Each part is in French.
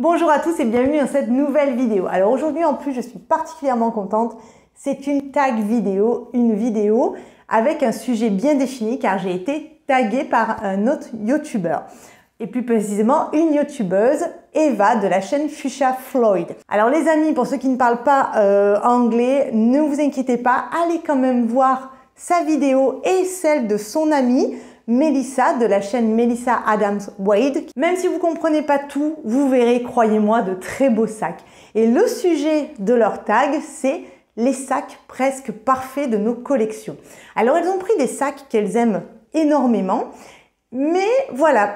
Bonjour à tous et bienvenue dans cette nouvelle vidéo. Alors aujourd'hui en plus je suis particulièrement contente, c'est une tag vidéo, une vidéo avec un sujet bien défini car j'ai été taguée par un autre youtubeur. Et plus précisément une youtubeuse, Eva de la chaîne Fuchsia Floyd. Alors les amis, pour ceux qui ne parlent pas anglais, ne vous inquiétez pas, allez quand même voir sa vidéo et celle de son amie Melissa de la chaîne Melissa Adams Wade. Même si vous comprenez pas tout, vous verrez, croyez-moi, de très beaux sacs. Et le sujet de leur tag, c'est les sacs presque parfaits de nos collections. Alors elles ont pris des sacs qu'elles aiment énormément, mais voilà,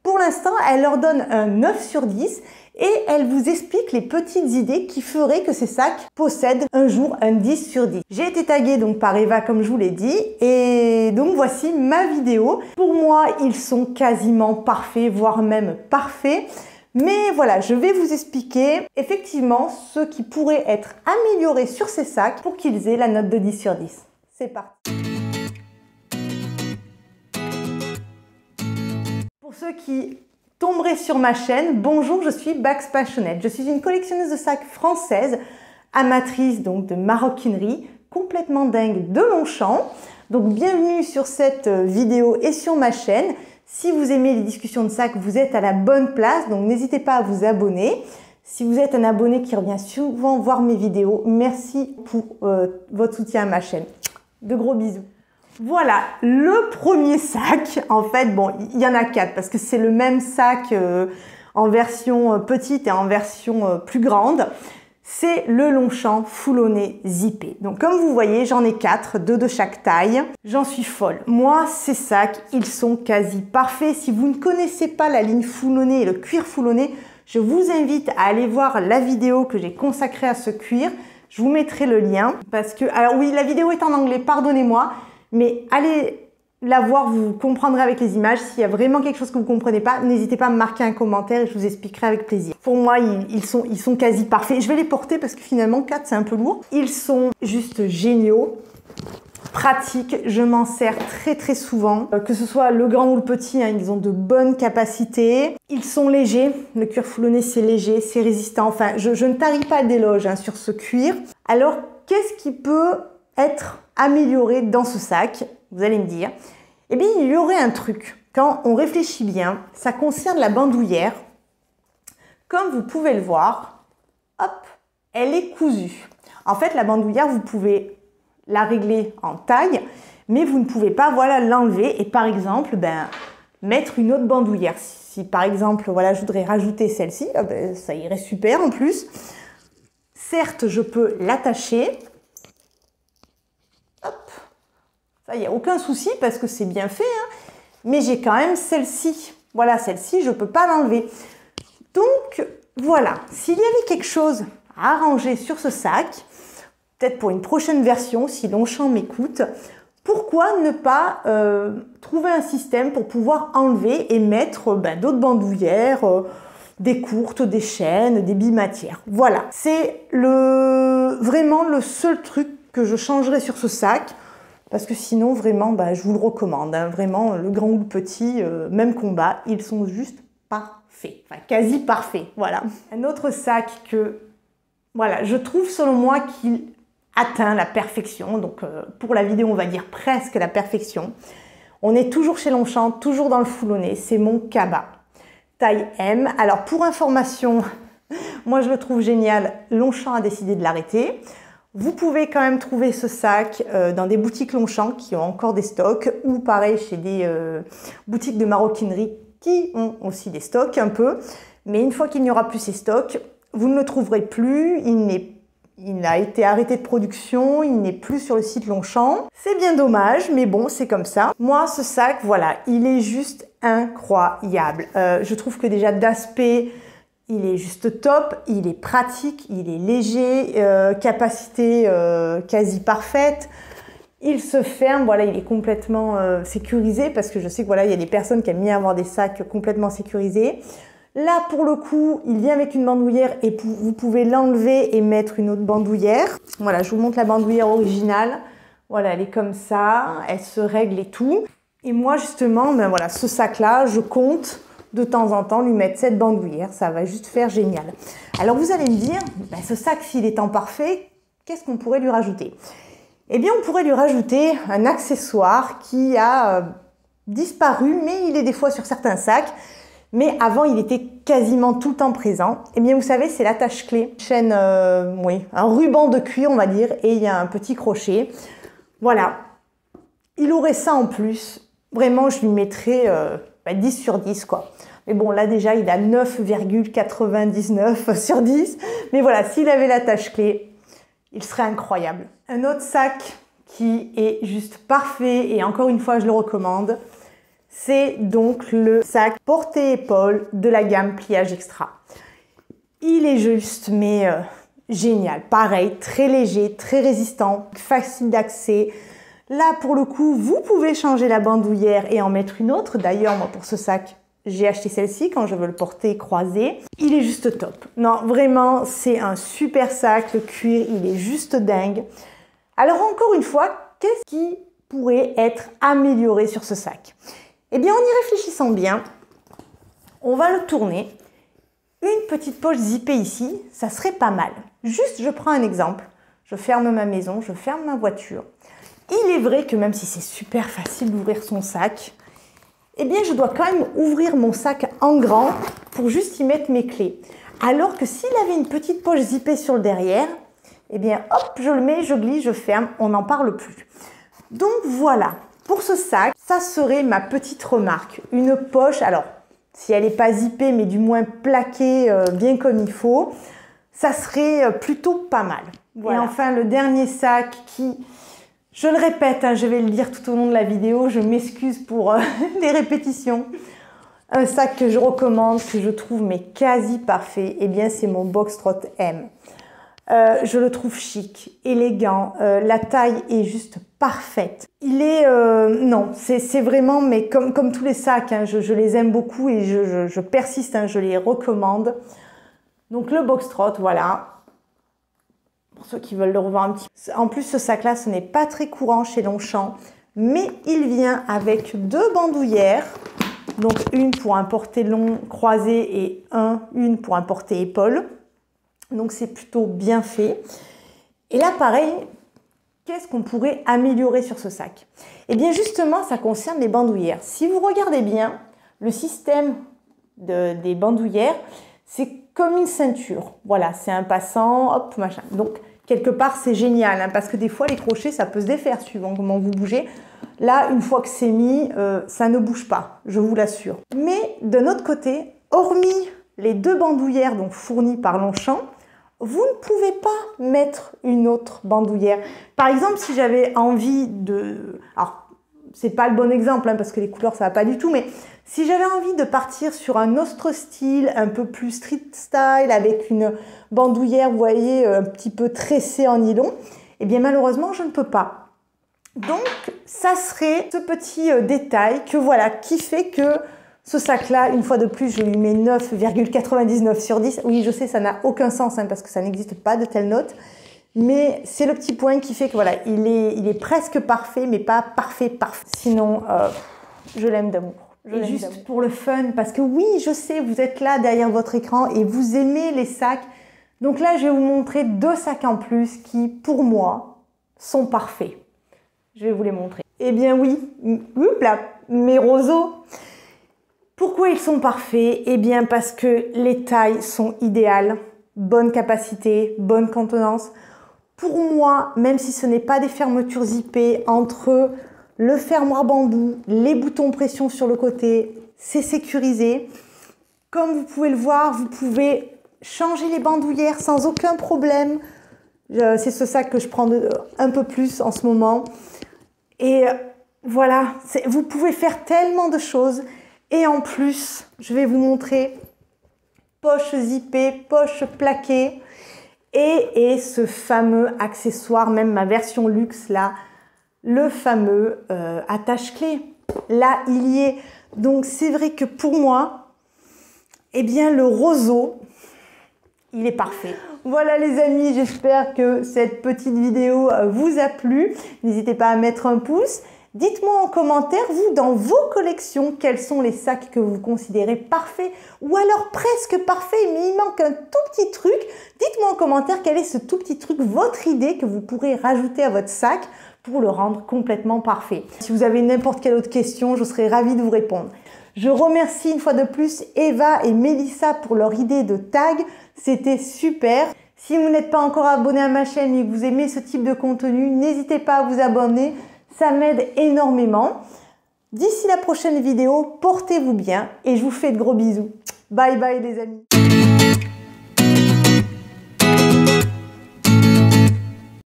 pour l'instant, elles leur donnent un 9 sur 10 et elles vous expliquent les petites idées qui feraient que ces sacs possèdent un jour un 10 sur 10. J'ai été taguée donc par Eva comme je vous l'ai dit et donc voici ma vidéo. Pour moi, ils sont quasiment parfaits, voire même parfaits. Mais voilà, je vais vous expliquer effectivement ce qui pourrait être amélioré sur ces sacs pour qu'ils aient la note de 10 sur 10. C'est parti! Pour ceux qui tomberaient sur ma chaîne, bonjour, je suis Bags Passionnette. Je suis une collectionneuse de sacs française, amatrice donc de maroquinerie, complètement dingue de Longchamp. Donc bienvenue sur cette vidéo et sur ma chaîne. Si vous aimez les discussions de sacs, vous êtes à la bonne place, donc n'hésitez pas à vous abonner. Si vous êtes un abonné qui revient souvent voir mes vidéos, merci pour votre soutien à ma chaîne. De gros bisous. Voilà, le premier sac, en fait, bon, il y en a 4 parce que c'est le même sac en version petite et en version plus grande. C'est le Longchamp Foulonné zippé. Donc comme vous voyez, j'en ai 4, 2 de chaque taille. J'en suis folle. Moi, ces sacs, ils sont quasi parfaits. Si vous ne connaissez pas la ligne Foulonné et le cuir Foulonné, je vous invite à aller voir la vidéo que j'ai consacrée à ce cuir. Je vous mettrai le lien parce que, alors oui, la vidéo est en anglais, pardonnez-moi. Mais allez la voir, vous comprendrez avec les images. S'il y a vraiment quelque chose que vous ne comprenez pas, n'hésitez pas à me marquer un commentaire et je vous expliquerai avec plaisir. Pour moi, ils sont quasi parfaits. Je vais les porter parce que finalement, 4, c'est un peu lourd. Ils sont juste géniaux, pratiques. Je m'en sers très souvent. Que ce soit le grand ou le petit, hein, ils ont de bonnes capacités. Ils sont légers. Le cuir Foulonné, c'est léger, c'est résistant. Enfin, je ne tarie pas d'éloges hein, sur ce cuir. Alors, qu'est-ce qui peut être amélioré dans ce sac? Vous allez me dire, eh bien il y aurait un truc, quand on réfléchit bien, ça concerne la bandoulière. Comme vous pouvez le voir, hop, elle est cousue. En fait, la bandoulière, vous pouvez la régler en taille, mais vous ne pouvez pas, voilà, l'enlever et par exemple, mettre une autre bandoulière. Si par exemple, voilà, je voudrais rajouter celle-ci, ça irait super en plus. Certes, je peux l'attacher. Hop, ça, il n'y a aucun souci parce que c'est bien fait, hein. Mais j'ai quand même celle-ci. Voilà, celle-ci, je ne peux pas l'enlever. Donc, voilà, s'il y avait quelque chose à arranger sur ce sac, peut-être pour une prochaine version, si Longchamp m'écoute, pourquoi ne pas trouver un système pour pouvoir enlever et mettre d'autres bandoulières, des courtes, des chaînes, des bimatières. Voilà, c'est vraiment le seul truc que je changerai sur ce sac parce que sinon vraiment je vous le recommande hein, vraiment le grand ou le petit même combat, ils sont juste parfaits, enfin quasi parfaits. Voilà, un autre sac que voilà, je trouve selon moi qu'il atteint la perfection, donc pour la vidéo on va dire presque la perfection. On est toujours chez Longchamp, toujours dans le Foulonné, c'est mon cabas taille M. Alors pour information, moi je le trouve génial, Longchamp a décidé de l'arrêter. Vous pouvez quand même trouver ce sac dans des boutiques Longchamp qui ont encore des stocks ou pareil chez des boutiques de maroquinerie qui ont aussi des stocks un peu. Mais une fois qu'il n'y aura plus ces stocks, vous ne le trouverez plus. Il a été arrêté de production, il n'est plus sur le site Longchamp. C'est bien dommage, mais bon, c'est comme ça. Moi, ce sac, voilà, il est juste incroyable. Je trouve que déjà d'aspect, il est juste top, il est pratique, il est léger, capacité quasi parfaite. Il se ferme, voilà, il est complètement sécurisé parce que je sais que voilà, il y a des personnes qui aiment bien avoir des sacs complètement sécurisés. Là, pour le coup, il vient avec une bandoulière et vous pouvez l'enlever et mettre une autre bandoulière. Voilà, je vous montre la bandoulière originale. Voilà, elle est comme ça, elle se règle et tout. Et moi, justement, voilà, ce sac-là, je compte de temps en temps lui mettre cette bandoulière, ça va juste faire génial. Alors vous allez me dire, ben, ce sac s'il est en parfait, qu'est-ce qu'on pourrait lui rajouter? Eh bien on pourrait lui rajouter un accessoire qui a disparu, mais il est des fois sur certains sacs. Mais avant, il était quasiment tout le temps présent. Eh bien, vous savez, c'est l'attache-clé. Chaîne, oui, un ruban de cuir, on va dire, et il y a un petit crochet. Voilà. Il aurait ça en plus. Vraiment, je lui mettrais 10 sur 10, quoi. Mais bon, là, déjà, il a 9,99 sur 10. Mais voilà, s'il avait l'attache-clé, il serait incroyable. Un autre sac qui est juste parfait, et encore une fois, je le recommande, c'est donc le sac porté-épaule de la gamme Pliage Extra. Il est juste, mais génial. Pareil, très léger, très résistant, facile d'accès. Là, pour le coup, vous pouvez changer la bandoulière et en mettre une autre. D'ailleurs, moi, pour ce sac, j'ai acheté celle-ci quand je veux le porter croisé. Il est juste top. Non, vraiment, c'est un super sac. Le cuir, il est juste dingue. Alors, encore une fois, qu'est-ce qui pourrait être amélioré sur ce sac? Eh bien, en y réfléchissant bien, on va le tourner. Une petite poche zippée ici, ça serait pas mal. Juste, je prends un exemple. Je ferme ma maison, je ferme ma voiture. Il est vrai que même si c'est super facile d'ouvrir son sac, eh bien, je dois quand même ouvrir mon sac en grand pour juste y mettre mes clés. Alors que s'il avait une petite poche zippée sur le derrière, eh bien, hop, je le mets, je glisse, je ferme, on n'en parle plus. Donc voilà. Pour ce sac, ça serait ma petite remarque. Une poche, alors si elle n'est pas zippée, mais du moins plaquée bien comme il faut, ça serait plutôt pas mal. Voilà. Et enfin, le dernier sac qui, je le répète, hein, je vais le dire tout au long de la vidéo, je m'excuse pour les répétitions. Un sac que je recommande, que je trouve mais quasi parfait, eh bien c'est mon Boxtrot M. Je le trouve chic, élégant, la taille est juste parfaite. Il est, non, c'est vraiment, mais comme tous les sacs, hein, je les aime beaucoup et je persiste, hein, je les recommande. Donc le Boxtrot, voilà, pour ceux qui veulent le revoir un petit peu. En plus, ce sac-là, ce n'est pas très courant chez Longchamp, mais il vient avec deux bandoulières, donc une pour un porté long croisé et une pour un porté épaule. Donc c'est plutôt bien fait. Et là pareil, qu'est-ce qu'on pourrait améliorer sur ce sac? Eh bien justement, ça concerne les bandoulières. Si vous regardez bien, le système des bandoulières, c'est comme une ceinture. Voilà, c'est un passant, hop, machin. Donc quelque part c'est génial, hein, parce que des fois les crochets, ça peut se défaire suivant comment vous bougez. Là, une fois que c'est mis, ça ne bouge pas, je vous l'assure. Mais d'un autre côté, hormis les deux bandoulières donc fournies par Longchamp, vous ne pouvez pas mettre une autre bandoulière. Par exemple, si j'avais envie de... Alors, c'est pas le bon exemple, hein, parce que les couleurs, ça va pas du tout, mais si j'avais envie de partir sur un autre style, un peu plus street style, avec une bandoulière, vous voyez, un petit peu tressée en nylon, eh bien malheureusement, je ne peux pas. Donc, ça serait ce petit détail que voilà, qui fait que ce sac-là, une fois de plus, je lui mets 9,99 sur 10. Oui, je sais, ça n'a aucun sens, hein, parce que ça n'existe pas de telle note. Mais c'est le petit point qui fait que voilà, il est presque parfait, mais pas parfait. Sinon, je l'aime d'amour. Et juste pour le fun, parce que oui, je sais, vous êtes là derrière votre écran et vous aimez les sacs. Donc là, je vais vous montrer deux sacs en plus qui, pour moi, sont parfaits. Je vais vous les montrer. Eh bien oui, là, mes roseaux. Pourquoi ils sont parfaits? Eh bien parce que les tailles sont idéales, bonne capacité, bonne contenance. Pour moi, même si ce n'est pas des fermetures zippées, entre le fermoir bambou, les boutons pression sur le côté, c'est sécurisé. Comme vous pouvez le voir, vous pouvez changer les bandoulières sans aucun problème. C'est ce sac que je prends un peu plus en ce moment. Et voilà, vous pouvez faire tellement de choses. Et en plus, je vais vous montrer poche zippée, poche plaquée et ce fameux accessoire, même ma version luxe là, le fameux attache-clé. Là, il y est. Donc, c'est vrai que pour moi, eh bien, le roseau, il est parfait. Voilà les amis, j'espère que cette petite vidéo vous a plu. N'hésitez pas à mettre un pouce. Dites-moi en commentaire, vous, dans vos collections, quels sont les sacs que vous considérez parfaits ou alors presque parfaits, mais il manque un tout petit truc. Dites-moi en commentaire quel est ce tout petit truc, votre idée que vous pourrez rajouter à votre sac pour le rendre complètement parfait. Si vous avez n'importe quelle autre question, je serai ravie de vous répondre. Je remercie une fois de plus Eva et Mélissa pour leur idée de tag. C'était super. Si vous n'êtes pas encore abonné à ma chaîne et que vous aimez ce type de contenu, n'hésitez pas à vous abonner. Ça m'aide énormément. D'ici la prochaine vidéo, portez-vous bien et je vous fais de gros bisous. Bye bye les amis.